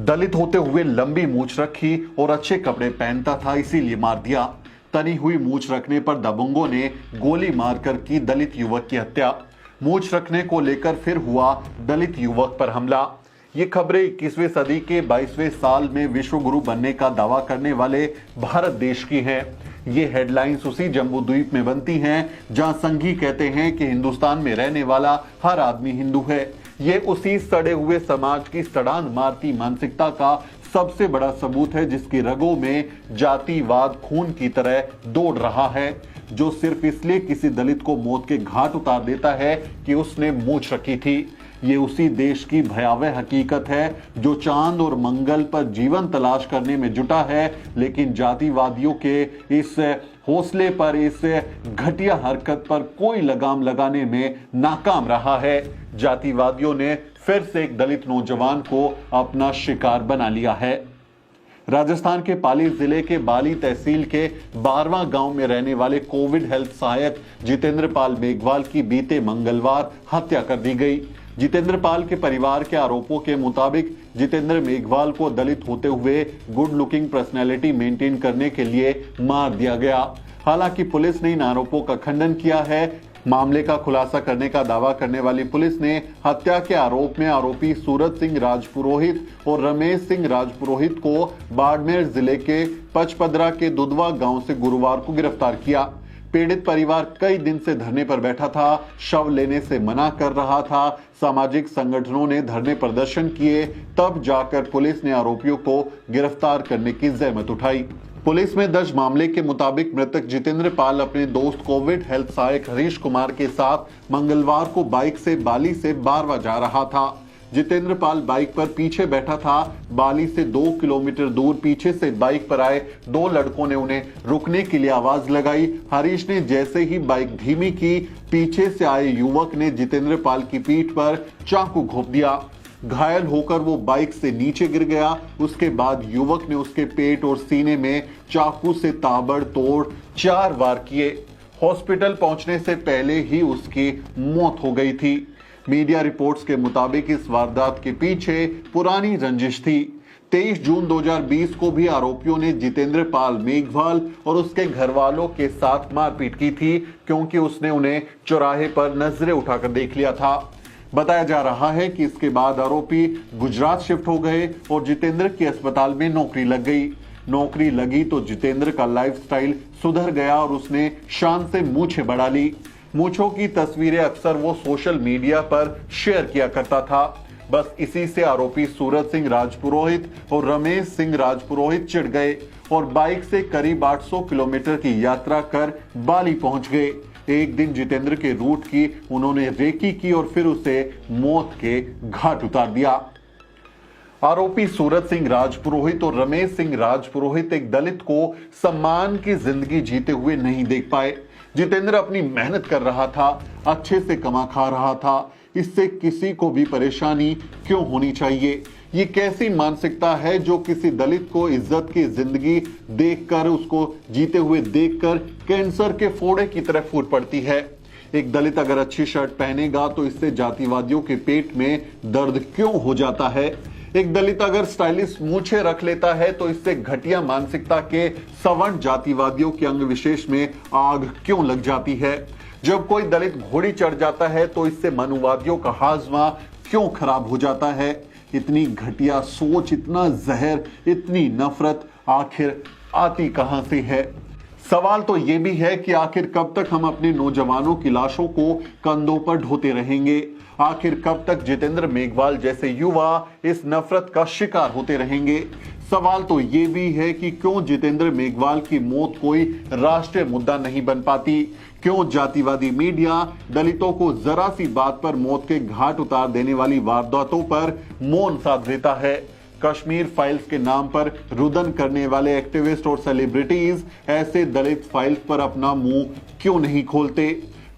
दलित होते हुए लंबी मूछ रखी और अच्छे कपड़े पहनता था, इसीलिए मार दिया। तनी हुई मूछ रखने पर दबंगों ने गोली मारकर की दलित युवक की हत्या। मूछ रखने को लेकर फिर हुआ दलित युवक पर हमला। ये खबरें 21वीं सदी के 22वें साल में विश्व गुरु बनने का दावा करने वाले भारत देश की हैं। ये हेडलाइंस उसी जम्बू द्वीप में बनती हैं जहां संघी कहते हैं कि हिंदुस्तान में रहने वाला हर आदमी हिंदू है। ये उसी सड़े हुए समाज की सड़ांध मारती मानसिकता का सबसे बड़ा सबूत है, जिसकी रगों में जातिवाद खून की तरह दौड़ रहा है, जो सिर्फ इसलिए किसी दलित को मौत के घाट उतार देता है कि उसने मूछ रखी थी। ये उसी देश की भयावह हकीकत है जो चांद और मंगल पर जीवन तलाश करने में जुटा है, लेकिन जातिवादियों के इस हौसले पर, इस घटिया हरकत पर कोई लगाम लगाने में नाकाम रहा है। जातिवादियों ने फिर से एक दलित नौजवान को अपना शिकार बना लिया है। राजस्थान के पाली जिले के बाली तहसील के 12वां गांव में रहने वाले कोविड हेल्थ सहायक जितेंद्र पाल मेघवाल की बीते मंगलवार हत्या कर दी गई। जितेंद्र पाल के परिवार के आरोपों के मुताबिक जितेंद्र मेघवाल को दलित होते हुए गुड लुकिंग पर्सनैलिटी मेंटेन करने के लिए मार दिया गया। हालांकि पुलिस ने इन आरोपों का खंडन किया है। मामले का खुलासा करने का दावा करने वाली पुलिस ने हत्या के आरोप में आरोपी सूरज सिंह राजपुरोहित और रमेश सिंह राजपुरोहित को बाड़मेर जिले के पचपदरा के दुधवा गांव से गुरुवार को गिरफ्तार किया। पीड़ित परिवार कई दिन से धरने पर बैठा था, शव लेने से मना कर रहा था। सामाजिक संगठनों ने धरने प्रदर्शन किए, तब जाकर पुलिस ने आरोपियों को गिरफ्तार करने की जहमत उठाई। पुलिस में दर्ज मामले के मुताबिक मृतक जितेंद्र पाल अपने दोस्त कोविड हेल्थ सहायक हरीश कुमार के साथ मंगलवार को बाइक से बाली से बारवा जा रहा था। जितेंद्र पाल बाइक पर पीछे बैठा था। बाली से 2 किलोमीटर दूर पीछे से बाइक पर आए 2 लड़कों ने उन्हें रुकने के लिए आवाज लगाई। हरीश ने जैसे ही बाइक धीमी की, पीछे से आए युवक ने जितेंद्र पाल की पीठ पर चाकू घोंप दिया। घायल होकर वो बाइक से नीचे गिर गया। उसके बाद युवक ने उसके पेट और सीने में चाकू से ताबड़तोड़ 4 वार किए। हॉस्पिटल पहुंचने से पहले ही उसकी मौत हो गई थी। मीडिया रिपोर्ट्स के मुताबिक इस वारदात के पीछे पुरानी रंजिश थी। 23 जून 2020 को भी आरोपियों ने जितेंद्र पाल मेघवाल और उसके घर वालों के साथ मारपीट की थी, क्योंकि उसने उन्हें चौराहे पर नजरें उठाकर देख लिया था। बताया जा रहा है कि इसके बाद आरोपी गुजरात शिफ्ट हो गए और जितेंद्र की अस्पताल में नौकरी लग गई। नौकरी लगी तो जितेंद्र का लाइफस्टाइल सुधर गया और उसने शान से मूछें बढ़ा ली। मूछों की तस्वीरें अक्सर वो सोशल मीडिया पर शेयर किया करता था। बस इसी से आरोपी सूरज सिंह राजपुरोहित और रमेश सिंह राजपुरोहित चिढ़ गए और बाइक से करीब 800 किलोमीटर की यात्रा कर बाली पहुंच गए। एक दिन जितेंद्र के रूट की उन्होंने रेकी की और फिर उसे मौत के घाट उतार दिया। आरोपी सूरज सिंह राजपुरोहित और रमेश सिंह राजपुरोहित एक दलित को सम्मान की जिंदगी जीते हुए नहीं देख पाए। जितेंद्र अपनी मेहनत कर रहा था, अच्छे से कमा खा रहा था, इससे किसी को भी परेशानी क्यों होनी चाहिए? ये कैसी मानसिकता है जो किसी दलित को इज्जत की जिंदगी देखकर, उसको जीते हुए देखकर कैंसर के फोड़े की तरह फूट पड़ती है। एक दलित अगर अच्छी शर्ट पहनेगा तो इससे जातिवादियों के पेट में दर्द क्यों हो जाता है? एक दलित अगर स्टाइलिश मूछें रख लेता है तो इससे घटिया मानसिकता के सवर्ण जातिवादियों के अंग विशेष में आग क्यों लग जाती है? जब कोई दलित घोड़ी चढ़ जाता है तो इससे मनुवादियों का हाजमा क्यों खराब हो जाता है? इतनी घटिया सोच, इतना जहर, इतनी नफरत आखिर आती कहां से है? सवाल तो यह भी है कि आखिर कब तक हम अपने नौजवानों की लाशों को कंधों पर ढोते रहेंगे? आखिर कब तक जितेंद्र मेघवाल जैसे युवा इस नफरत का शिकार होते रहेंगे? सवाल तो ये भी है कि क्यों जितेंद्र मेघवाल की मौत कोई राष्ट्रीय मुद्दा नहीं बन पाती? क्यों जातिवादी मीडिया दलितों को जरा सी बात पर मौत के घाट उतार देने वाली वारदातों पर मौन साध देता है? कश्मीर फाइल्स के नाम पर रुदन करने वाले एक्टिविस्ट और सेलिब्रिटीज ऐसे दलित फाइल्स पर अपना मुंह क्यों नहीं खोलते?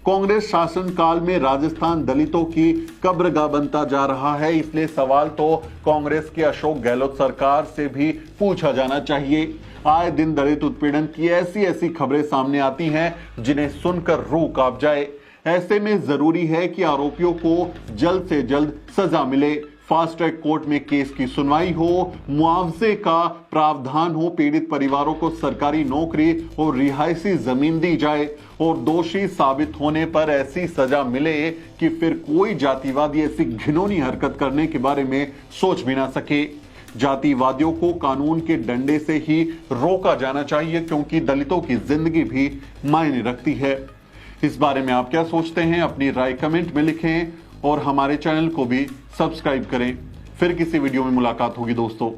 कांग्रेस शासनकाल में राजस्थान दलितों की कब्रगाह बनता जा रहा है, इसलिए सवाल तो कांग्रेस के अशोक गहलोत सरकार से भी पूछा जाना चाहिए। आए दिन दलित उत्पीड़न की ऐसी ऐसी खबरें सामने आती हैं जिन्हें सुनकर रूह कांप जाए। ऐसे में जरूरी है कि आरोपियों को जल्द से जल्द सजा मिले। फास्ट ट्रैक कोर्ट में केस की सुनवाई हो, मुआवजे का प्रावधान हो, पीड़ित परिवारों को सरकारी नौकरी और रिहायशी जमीन दी जाए और दोषी साबित होने पर ऐसी सजा मिले कि फिर कोई जातिवादी ऐसी घिनौनी हरकत करने के बारे में सोच भी ना सके। जातिवादियों को कानून के डंडे से ही रोका जाना चाहिए, क्योंकि दलितों की जिंदगी भी मायने रखती है। इस बारे में आप क्या सोचते हैं? अपनी राय कमेंट में लिखें और हमारे चैनल को भी सब्सक्राइब करें। फिर किसी वीडियो में मुलाकात होगी दोस्तों।